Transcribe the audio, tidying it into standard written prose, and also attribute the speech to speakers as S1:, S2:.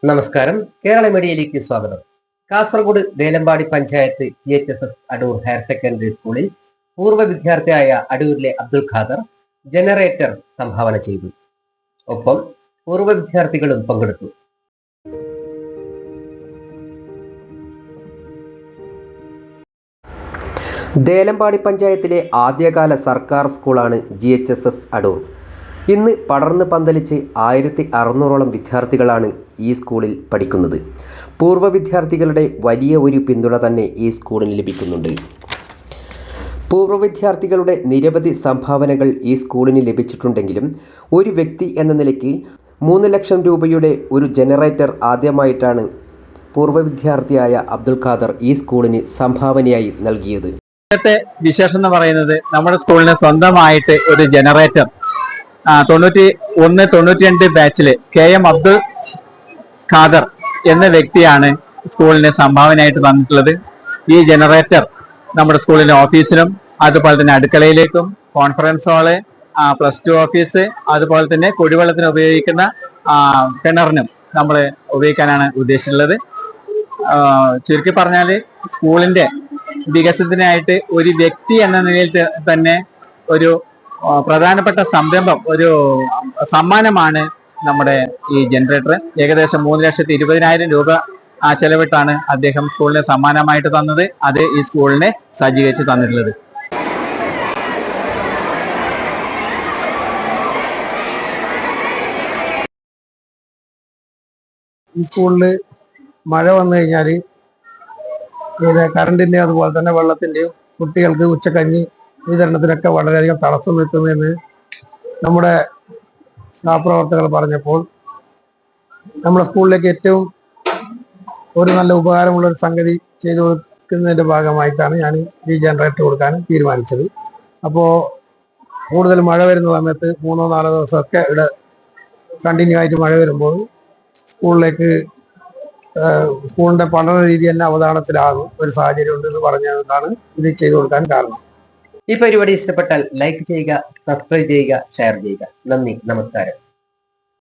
S1: നമസ്കാരം. കേരള മീഡിയയിലേക്ക് സ്വാഗതം. Kasaragod Delampady panchayat GHSS Adoor higher secondary സ്കൂളിൽ പൂർവ്വ വിദ്യാർത്ഥിയായ അടൂരിലെ അബ്ദുൽ ഖാദർ ജനറേറ്റർ സംഭാവന ചെയ്തു. ഒപ്പം പൂർവ്വ വിദ്യാർത്ഥികളും പങ്കെടുത്തു. ദേലമ്പാടി പഞ്ചായത്തിലെ ആദ്യകാല സർക്കാർ സ്കൂളാണ് GHSS അടൂർ. ഇന്ന് പടർന്ന് പന്തലിച്ച് 1600ഓളം വിദ്യാർത്ഥികളാണ് ഈ സ്കൂളിൽ പഠിക്കുന്നത്. പൂർവ്വ വിദ്യാർത്ഥികളുടെ വലിയ ഒരു പിന്തുണ തന്നെ ഈ സ്കൂളിന് ലഭിക്കുന്നുണ്ട്. പൂർവ്വ വിദ്യാർത്ഥികളുടെ നിരവധി സംഭാവനകൾ ഈ സ്കൂളിന് ലഭിച്ചിട്ടുണ്ടെങ്കിലും ഒരു വ്യക്തി എന്ന നിലയ്ക്ക് 3 ലക്ഷം രൂപയുടെ ഒരു ജനറേറ്റർ ആദ്യമായിട്ടാണ് പൂർവ്വ വിദ്യാർത്ഥിയായ അബ്ദുൽ ഖാദർ ഈ സ്കൂളിന് സംഭാവനയായി നൽകിയത്.
S2: ഇന്നത്തെ വിശേഷം എന്ന് പറയുന്നത് നമ്മുടെ സ്കൂളിന് സ്വന്തമായിട്ട് ഒരു ജനറേറ്റർ 91-92 ബാച്ചില് KM അബ്ദുൽ ഖാദർ എന്ന വ്യക്തിയാണ് സ്കൂളിന് സംഭാവനയായിട്ട് തന്നിട്ടുള്ളത്. ഈ ജനറേറ്റർ നമ്മുടെ സ്കൂളിലെ ഓഫീസിലും അതുപോലെ തന്നെ അടുക്കളയിലേക്കും കോൺഫറൻസ് ഹാള്, +2 ഓഫീസ്, അതുപോലെ തന്നെ കുടിവെള്ളത്തിന് ഉപയോഗിക്കുന്ന കിണറിനും നമ്മൾ ഉപയോഗിക്കാനാണ് ഉദ്ദേശിച്ചിട്ടുള്ളത്. ചുരുക്കി പറഞ്ഞാൽ സ്കൂളിന്റെ വികസനത്തിനായിട്ട് ഒരു വ്യക്തി എന്ന നിലയിൽ തന്നെ ഒരു പ്രധാനപ്പെട്ട സംരംഭം, ഒരു സമ്മാനമാണ് നമ്മുടെ ഈ ജനറേറ്റർ. ഏകദേശം 3,20,000 രൂപ ചെലവിട്ടാണ് അദ്ദേഹം സ്കൂളിന് സമ്മാനമായിട്ട് തന്നത്. അത് ഈ സ്കൂളിനെ സജ്ജീകരിച്ച് തന്നിട്ടുള്ളത്.
S3: ഈ സ്കൂളിൽ മഴ വന്നു കഴിഞ്ഞാൽ കറണ്ടിന്റെ അതുപോലെ തന്നെ വെള്ളത്തിന്റെയും കുട്ടികൾക്ക് ഉച്ചക്കഞ്ഞി വിതരണത്തിനൊക്കെ വളരെയധികം തടസ്സം നിൽക്കുന്നതെന്ന് നമ്മുടെ സഹപ്രവർത്തകർ പറഞ്ഞപ്പോൾ നമ്മുടെ സ്കൂളിലേക്ക് ഏറ്റവും ഒരു നല്ല ഉപകാരമുള്ള ഒരു സംഗതി ചെയ്തു കൊടുക്കുന്നതിന്റെ ഭാഗമായിട്ടാണ് ഞാൻ ഈ ജനറേറ്റർ കൊടുക്കാൻ തീരുമാനിച്ചത്. അപ്പോൾ കൂടുതൽ മഴ വരുന്ന സമയത്ത് 3-4 ദിവസമൊക്കെ ഇവിടെ കണ്ടിന്യൂ ആയിട്ട് മഴ വരുമ്പോൾ സ്കൂളിന്റെ പഠന രീതി തന്നെ അവതാളത്തിലാകും ഒരു സാഹചര്യം ഉണ്ടെന്ന് പറഞ്ഞതാണ് ഇത് ചെയ്തു കൊടുക്കാൻ കാരണം.
S1: ഈ പരിപാടി ഇഷ്ടപ്പെട്ടാൽ ലൈക്ക് ചെയ്യുക, സബ്സ്ക്രൈബ് ചെയ്യുക, ഷെയർ ചെയ്യുക. നന്ദി, നമസ്കാരം.